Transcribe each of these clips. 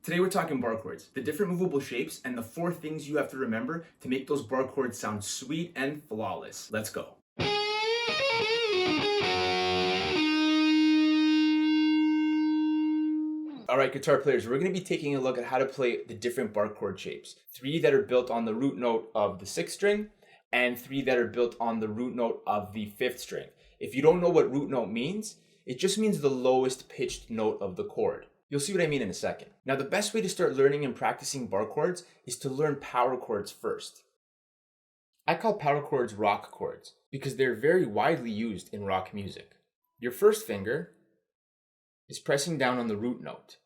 Today we're talking bar chords, the different movable shapes, and the 4 things you have to remember to make those bar chords sound sweet and flawless. Let's go. All right, guitar players, we're going to be taking a look at how to play the different bar chord shapes. 3 that are built on the root note of the 6th string, and 3 that are built on the root note of the 5th string. If you don't know what root note means, it just means the lowest pitched note of the chord. You'll see what I mean in a second. Now, the best way to start learning and practicing bar chords is to learn power chords first. I call power chords rock chords because they're very widely used in rock music. Your first finger is pressing down on the root note,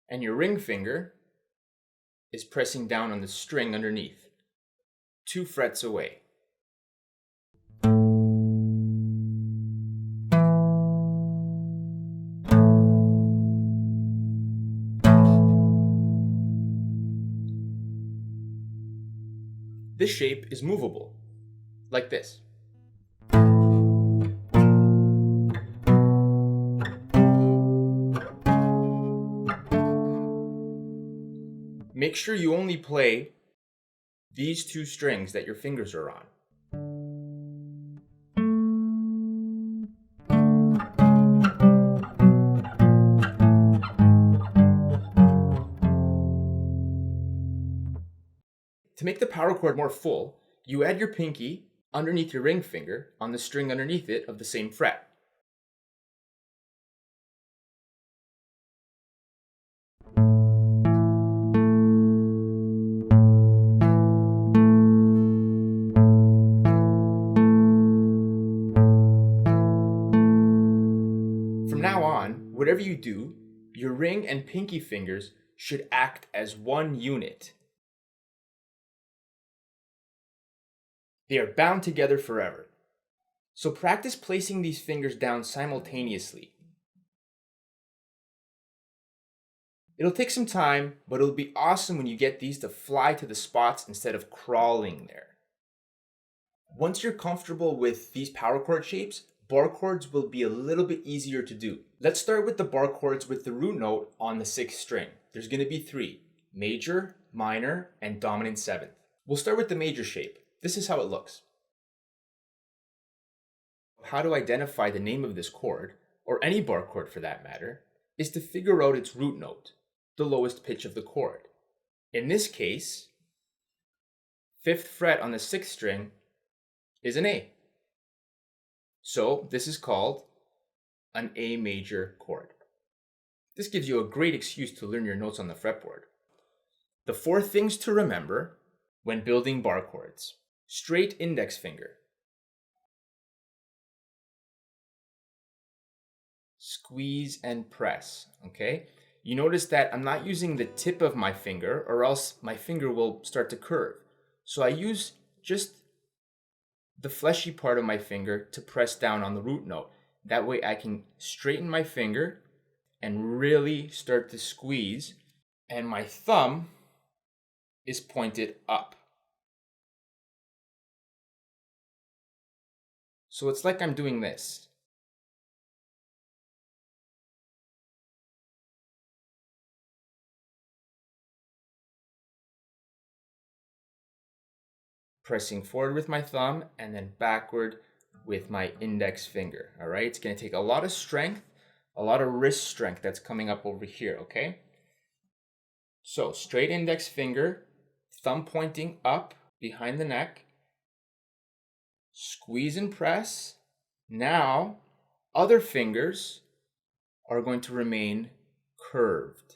and your ring finger is pressing down on the string underneath, 2 frets away. This shape is movable, like this. Make sure you only play these 2 strings that your fingers are on. To make the power chord more full, you add your pinky underneath your ring finger on the string underneath it of the same fret. From now on, whatever you do, your ring and pinky fingers should act as one unit. They are bound together forever. So practice placing these fingers down simultaneously. It'll take some time, but it'll be awesome when you get these to fly to the spots instead of crawling there. Once you're comfortable with these power chord shapes, bar chords will be a little bit easier to do. Let's start with the bar chords with the root note on the 6th string. There's going to be 3, major, minor, and dominant 7th. We'll start with the major shape. This is how it looks. How to identify the name of this chord, or any bar chord for that matter, is to figure out its root note, the lowest pitch of the chord. In this case, 5th fret on the 6th string is an A. So this is called an A major chord. This gives you a great excuse to learn your notes on the fretboard. The 4 things to remember when building bar chords. Straight index finger. Squeeze and press, okay? You notice that I'm not using the tip of my finger or else my finger will start to curve. So I use just the fleshy part of my finger to press down on the root note. That way I can straighten my finger and really start to squeeze, and my thumb is pointed up. So it's like I'm doing this. Pressing forward with my thumb and then backward with my index finger. All right, it's going to take a lot of strength, a lot of wrist strength that's coming up over here, okay? So straight index finger, thumb pointing up behind the neck, squeeze and press. Now, other fingers are going to remain curved.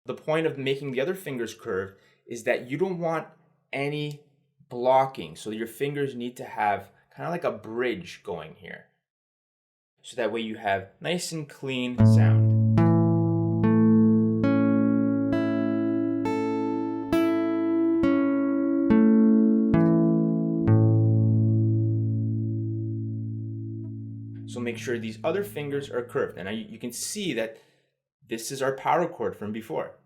The point of making the other fingers curved is that you don't want any blocking. So your fingers need to have kind of like a bridge going here. So that way you have nice and clean sound. So make sure these other fingers are curved. And now you can see that this is our power chord from before.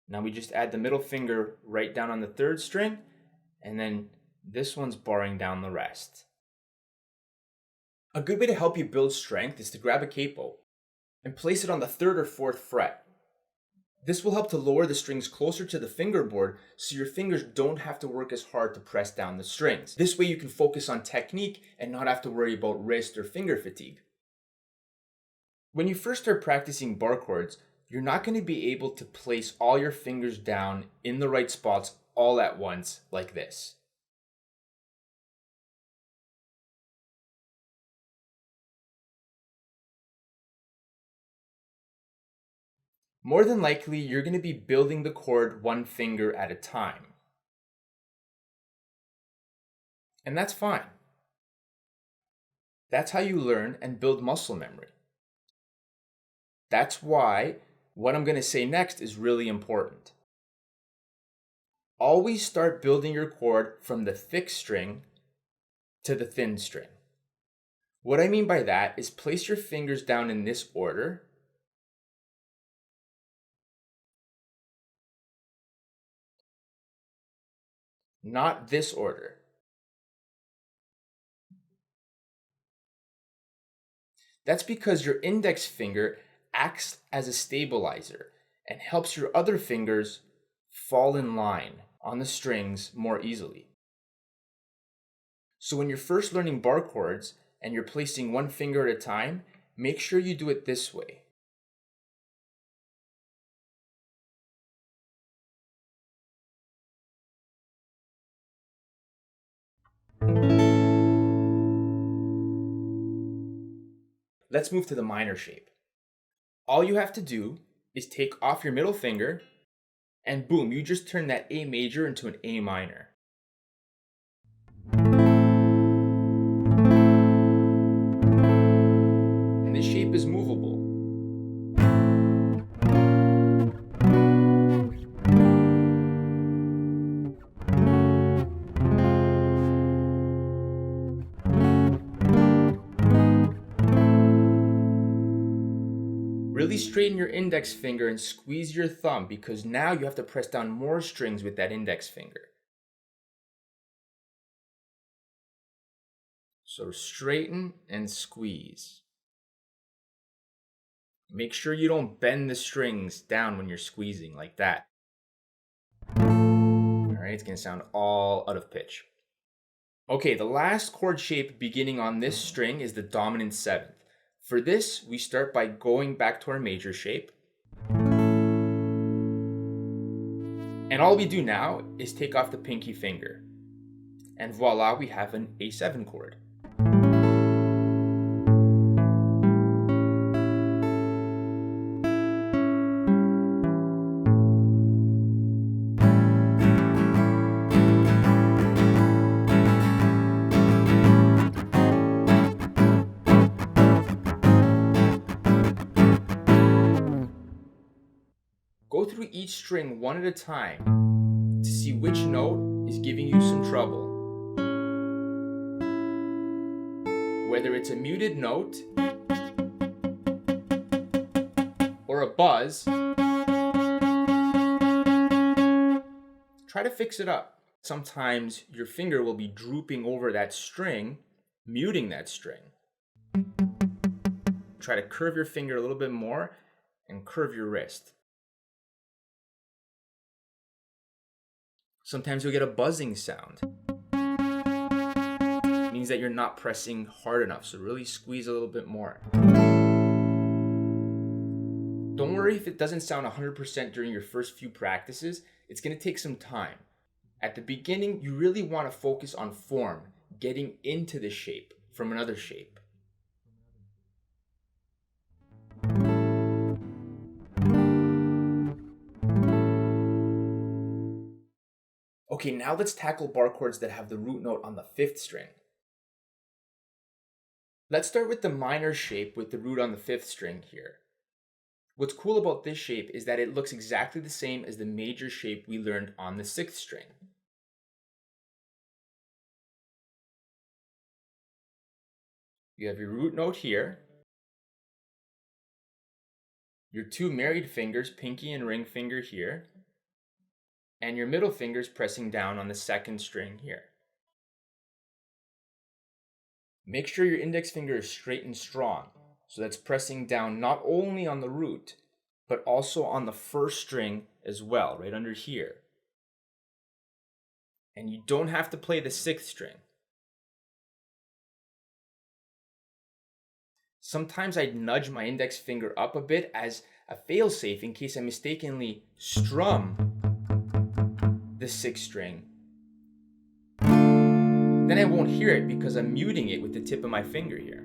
Now we just add the middle finger right down on the 3rd string, and then this one's barring down the rest. A good way to help you build strength is to grab a capo and place it on the 3rd or 4th fret. This will help to lower the strings closer to the fingerboard so your fingers don't have to work as hard to press down the strings. This way you can focus on technique and not have to worry about wrist or finger fatigue. When you first start practicing bar chords, you're not going to be able to place all your fingers down in the right spots all at once like this. More than likely, you're going to be building the chord one finger at a time. And that's fine. That's how you learn and build muscle memory. That's why what I'm going to say next is really important. Always start building your chord from the thick string to the thin string. What I mean by that is place your fingers down in this order. Not this order. That's because your index finger acts as a stabilizer and helps your other fingers fall in line on the strings more easily. So when you're first learning bar chords and you're placing one finger at a time, make sure you do it this way. Let's move to the minor shape. All you have to do is take off your middle finger and boom, you just turn that A major into an A minor. And this shape is movable. Really straighten your index finger and squeeze your thumb because now you have to press down more strings with that index finger. So straighten and squeeze. Make sure you don't bend the strings down when you're squeezing like that. Alright, it's going to sound all out of pitch. Okay, the last chord shape beginning on this string is the dominant 7th. For this, we start by going back to our major shape. And all we do now is take off the pinky finger. And voila, we have an A7 chord. Go through each string one at a time to see which note is giving you some trouble. Whether it's a muted note or a buzz, try to fix it up. Sometimes your finger will be drooping over that string, muting that string. Try to curve your finger a little bit more and curve your wrist. Sometimes you'll get a buzzing sound. It means that you're not pressing hard enough, so really squeeze a little bit more. Don't worry if it doesn't sound 100% during your first few practices. It's going to take some time. At the beginning, you really want to focus on form, getting into the shape from another shape. Okay, now let's tackle bar chords that have the root note on the 5th string. Let's start with the minor shape with the root on the 5th string here. What's cool about this shape is that it looks exactly the same as the major shape we learned on the 6th string. You have your root note here, your 2 married fingers, pinky and ring finger here, and your middle fingers pressing down on the 2nd string here. Make sure your index finger is straight and strong, so that's pressing down not only on the root, but also on the first string as well, right under here. And you don't have to play the sixth string. Sometimes I'd nudge my index finger up a bit as a failsafe in case I mistakenly strum the sixth string. Then I won't hear it because I'm muting it with the tip of my finger here.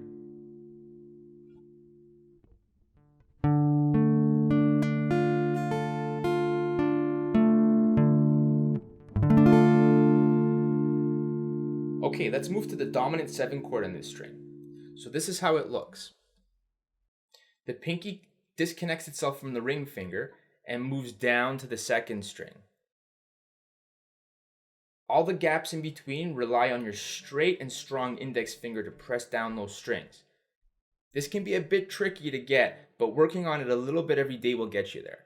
Okay, let's move to the dominant 7 chord on this string. So this is how it looks. The pinky disconnects itself from the ring finger and moves down to the 2nd string. All the gaps in between rely on your straight and strong index finger to press down those strings. This can be a bit tricky to get, but working on it a little bit every day will get you there.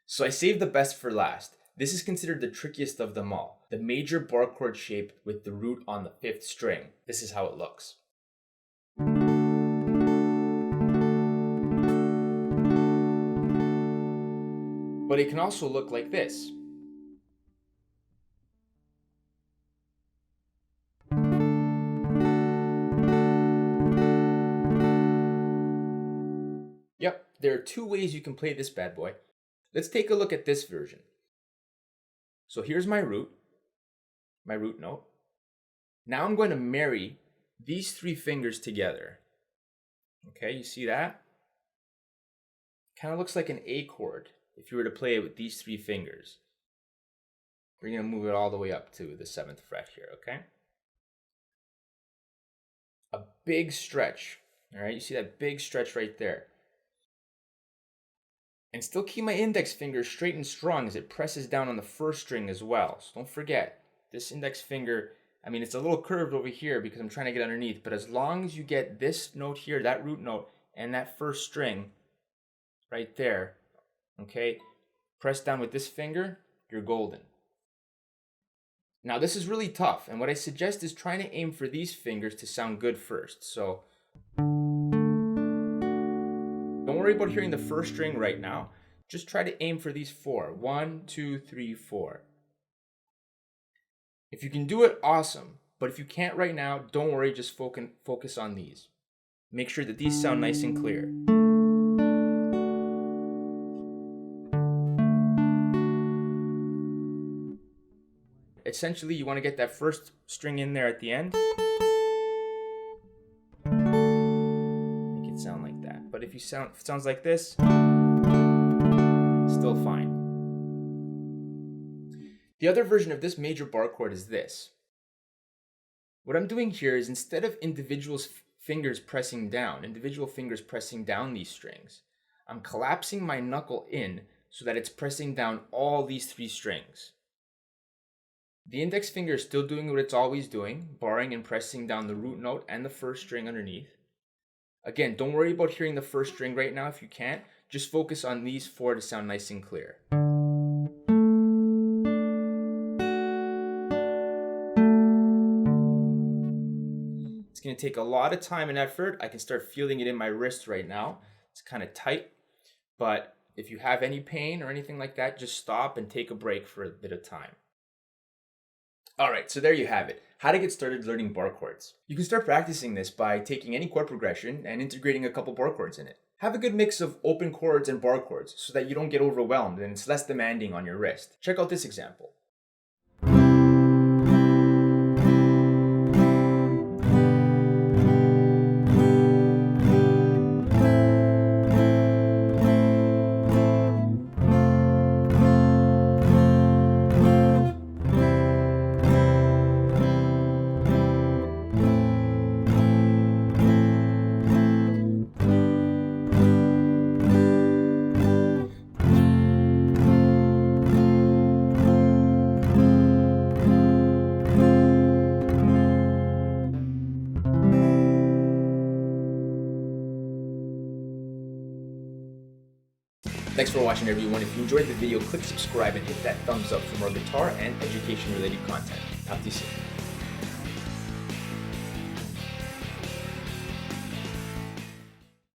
So I saved the best for last. This is considered the trickiest of them all, the major bar chord shape with the root on the 5th string. This is how it looks. But it can also look like this. Yep, there are 2 ways you can play this bad boy. Let's take a look at this version. So here's my root note. Now I'm going to marry these 3 fingers together. Okay, you see that? Kind of looks like an A chord if you were to play it with these 3 fingers. We're going to move it all the way up to the 7th fret here, okay? A big stretch, all right? You see that big stretch right there. And still keep my index finger straight and strong as it presses down on the 1st string as well. So don't forget, this index finger, I mean, it's a little curved over here because I'm trying to get underneath, but as long as you get this note here, that root note, and that 1st string right there, okay, press down with this finger, you're golden. Now this is really tough, and what I suggest is trying to aim for these fingers to sound good first. So don't worry about hearing the 1st string right now. Just try to aim for these 4. 1, 2, 3, 4. If you can do it, awesome. But if you can't right now, don't worry, just focus on these. Make sure that these sound nice and clear. Essentially, you want to get that 1st string in there at the end. Make it sound like that. But if it sounds like this, still fine. The other version of this major bar chord is this. What I'm doing here is instead of individual fingers pressing down these strings, I'm collapsing my knuckle in so that it's pressing down all these 3 strings. The index finger is still doing what it's always doing, barring and pressing down the root note and the 1st string underneath. Again, don't worry about hearing the 1st string right now if you can't. Just focus on these 4 to sound nice and clear. It's going to take a lot of time and effort. I can start feeling it in my wrist right now. It's kind of tight, but if you have any pain or anything like that, just stop and take a break for a bit of time. All right, so there you have it. How to get started learning bar chords. You can start practicing this by taking any chord progression and integrating a couple bar chords in it. Have a good mix of open chords and bar chords so that you don't get overwhelmed and it's less demanding on your wrist. Check out this example. Thanks for watching, everyone. If you enjoyed the video, click subscribe and hit that thumbs up for more guitar and education related content. Talk to you soon.